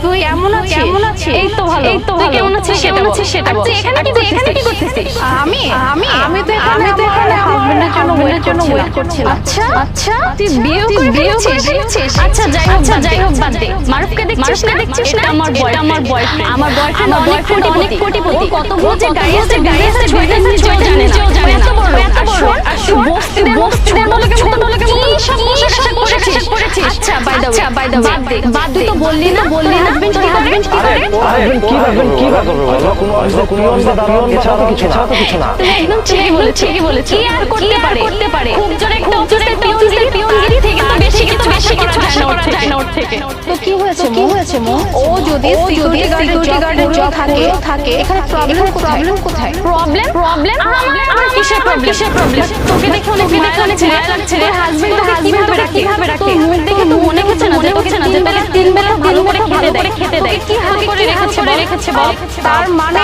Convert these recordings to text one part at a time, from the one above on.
তুই কেমন আছিস? এই তো ভালো। তুই কেমন আছিস সেটা বল। এখানে কি করতেছিস? আমি তো এখানে হাজবেন্ডের জন্য ওয়েট করছিলাম। আচ্ছা তুই বিয়ে করে ফেলেছিস? আচ্ছা যাই হোক বাদ দে। মারুফকে দেখছিস না? এটা আমার বয়ফ্রেন্ড। আমার বয়ফ্রেন্ড অনেক কোটিপতি। কত বড় গাড়ি আছে ছয়টা নিজেও জানে না। এত বড়। আর বস্তিদের ছোট লোকের মতো কি সব করেছিস? আচ্ছা বাই দ্য ওয়ে বাদ দে। তুই তো বললি না হাজবেন্ড কি করে? হাজবেন্ড কি করবে বলো? কোনো দারুণ এছাড়া তো কিছু না। তুমি একদম ঠিকই বলেছো। কি আর করতে পারে? খুব জোরে একটা অফিসের পিয়নগিরি থেকে তো বেশি কিছু করা যায় না ওর থেকে। তো কি হয়েছে মো? ও যদি সিকিউরিটি গার্ডের জব থাকে এখানে প্রবলেম কোথায়? প্রবলেম আমার কিসের প্রবলেম? তোকে দেখে অনেক মায়া লাগছে রে। হাজবেন্ড কিভাবে রাখে? তোর মুখ দেখে তো মনে হচ্ছে না যে তোকে তিন বেলা ভালো করে খেতে দেয়। কি হাল করে রেখেছে বল। তার মানে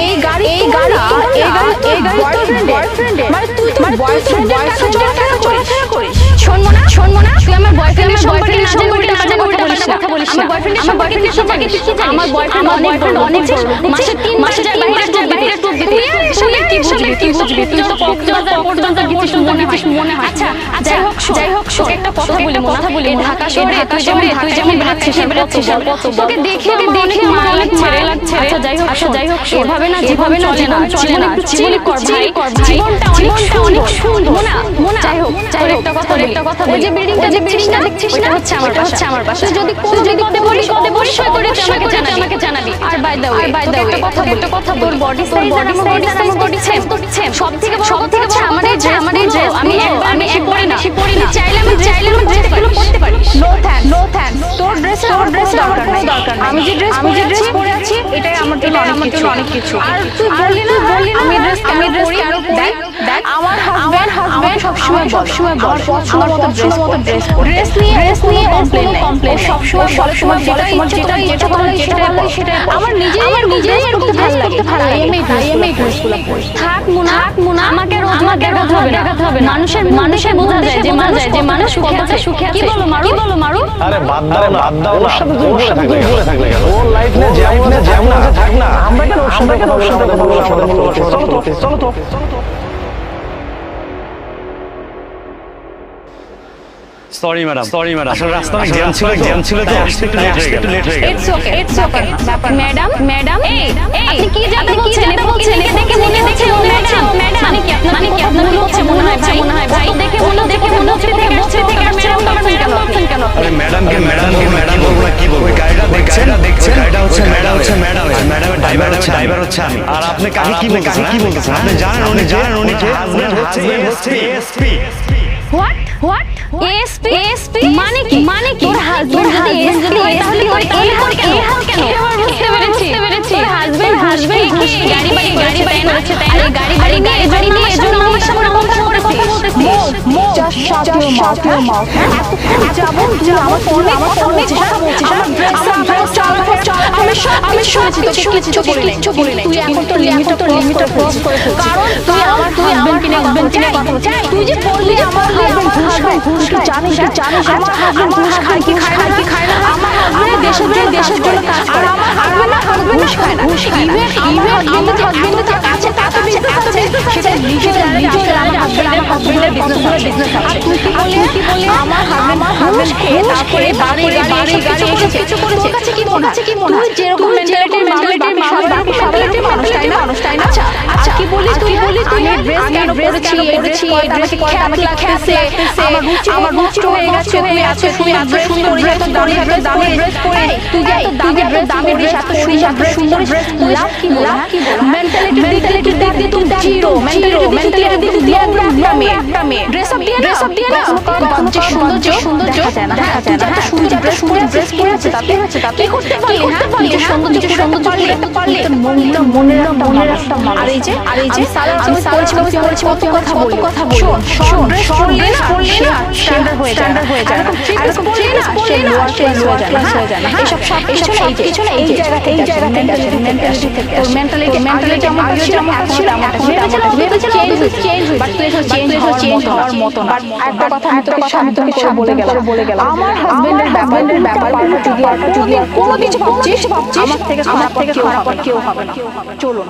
এই গাড়ি বয়ফ্রেন্ডের মানে তুই তো বয়ফ্রেন্ডের কাছে চলাফেরা করিস। শোনবো না তুই আমার বয়ফ্রেন্ডের সম্পর্কে না জেনে উল্টা কথা বলিস না। আমার বয়ফ্রেন্ডের সম্পর্কে তুই কি জানিস? আমার বয়ফ্রেন্ড অনেক বড়। মাসে 3 মাস যায় বাইরে টুক দিতে। তুই কি বুঝবি? তুই তো কক্সবাজার পর্যন্ত গেছিস মনে হয়। আচ্ছা যাই হোক শোন একটা কথা বলি ঢাকা শহরে তুই যেমন বেড়াচ্ছিস তোকে দেখে অনেক মায়া লাগছে। আচ্ছা যাই হোক এভাবে না যেভাবে চলে না একটু চিল কর ভাই। জীবনটা অনেক সুন্দর মোনা। যাই হোক একটা কথা বলি। যে বিল্ডিংটা দেখছিস না ওটা হচ্ছে আমার বাসা। যদি কদে বলিস অবশ্যই করে আমাকে জানাবি। আর বাই দ্য ওয়ে একটা কথা তোর বডি সাইজ সেম। সবথেকে বড় কথা হচ্ছে আমার এই ড্রেস আমি এক পরি না। চাইলে আমি ড্রেসগুলো পরতে পারিস। No thanks. তোর ড্রেসের দরকার নেই। আমি যে ড্রেস পরে আছি এটাই আমার জন্য অনেক কিছু। আর তুই বললি না আমি ড্রেস দেখ আমার হাজবেন্ড সবসময় আমার পছন্দ মতো ড্রেস নিয়ে কমপ্লেইন সবসময় যেটা ভালো লাগে সেটা আমার নিজেই খুব ভালো লাগে। আমি এই ড্রেসগুলো পরি। থাক মুনা আমাকে রোজ দেখাতে হবে না। মানুষের বোঝা যায় যে মানুষ কতটা সুখে আছে। কি বলো মারু? আরে বাদ দাও না। ওর সাথে তুই ঘুরে থাকলে কেন? ওর লাইফ নিয়ে যেমন আছে থাক না। আমরা কেন ওর সাথে চলো তো। সরি ম্যাডাম আসলে রাস্তা অনেক জ্যাম ছিল তো একটু লেট হয়ে গেল। ইটস ওকে ম্যাডাম আপনি কি যাতে বলছেন দেখে মনে হচ্ছে ও ম্যাডাম মানে কি আপনার মনে হয় ভাই দেখে মনে হচ্ছে থেকে আর ম্যাডাম বলছেন কেন? আরে ম্যাডাম বলবো না কি বলবো? গাড়িটা দেখছেন গাড়িটা হচ্ছে ম্যাডামের ড্রাইভার হচ্ছে আমি। আর আপনি কাকে কি বলতেছেন? আপনি জানেন উনি হাজবেন্ড হচ্ছে এসপি। হোয়াট এসপি মানে কি তোর হাজবেন্ড যদি এসপি হয় তাহলে এই হাল কেন? বুঝতে পেরেছি তোর হাজবেন্ড গাড়ি বাড়ি করেছে তাই না? গাড়ি নিয়ে এজন্য আমার সামনে কথা বলতেছিস। Just shut your mouth. তুই আমার ফোনে কথা বলছিস। আমার ড্রেস আমি সব কিচ্ছু বলি নাই। তুই এখন তো লিমিটটা ক্রস করেছিস। কারণ তুই আমার হাজবেন্ড কিনে কথা বলছিস। তুই যে বললি আমার হাজবেন্ড ঘুষ জানিস আমার হাজবেন্ড ঘুষ খায় না। আমার হাজবেন্ড দেশের জন্য কাজ করে। আর আমার হাজবেন্ড ঘুষ খায় না। ইভেন আমার হাজবেন্ডের যে কাছে এত বিজনেস আছে সেটা নিজে আমার হাজবেন্ডের বিজনেস আছে। আর তুই কি বলি আমার হাজবেন্ড খেয়ে তারপরে বাড়ি কিছু করেছে। তোর কাছে কি মনে হয়? তুই যেরকম মেন্টালিটির মানুষ তাই না? আচ্ছা কি বলি তুই ড্রেস কেন পরেছি এই ড্রেসে খ্যাত লাগতেছে আমার রুচি হয়ে গেছে। তুই এত সুন্দর ড্রেস দামি ড্রেস পরে তুই যে এত দামি ড্রেস এত সুন্দর ড্রেস লাভ কি মেন্টালিটি দিক দিয়ে তুই জিরো মেন্টালিটি দিক দিয়ে একটা মেয়ে ড্রেস আপ দিয়ে না যে সুন্দর দেখা যায় না। তুই যে এত সুন্দর ড্রেস পরে আছে তাতে কি করতে পারলি? সৌন্দর্য পারলি মনের একটা আর এই যে আমি পড়েছি কত কথা বলি শোন সব ড্রেস পরলে না স্ট্যান্ডার্ড হয়ে যায় এরকম থ্রি পিস পরলে না সে লোয়ার ক্লাস হয়ে যায় না এসব কিছু না এই জায়গা মেন্টালিটি থেকে তোর মেন্টালিটি আমার যেমন ভেবেছিলাম চেঞ্জ বাট তুই চেঞ্জ হওয়ার মতো না একটা কথা আমি তোকে সাবধান করে বলে গেলাম আমার হাজবেন্ডের ব্যাপার যদি কোনো কিছু ভাবছিস আমার থেকে খারাপ কেউ হবে না চলুন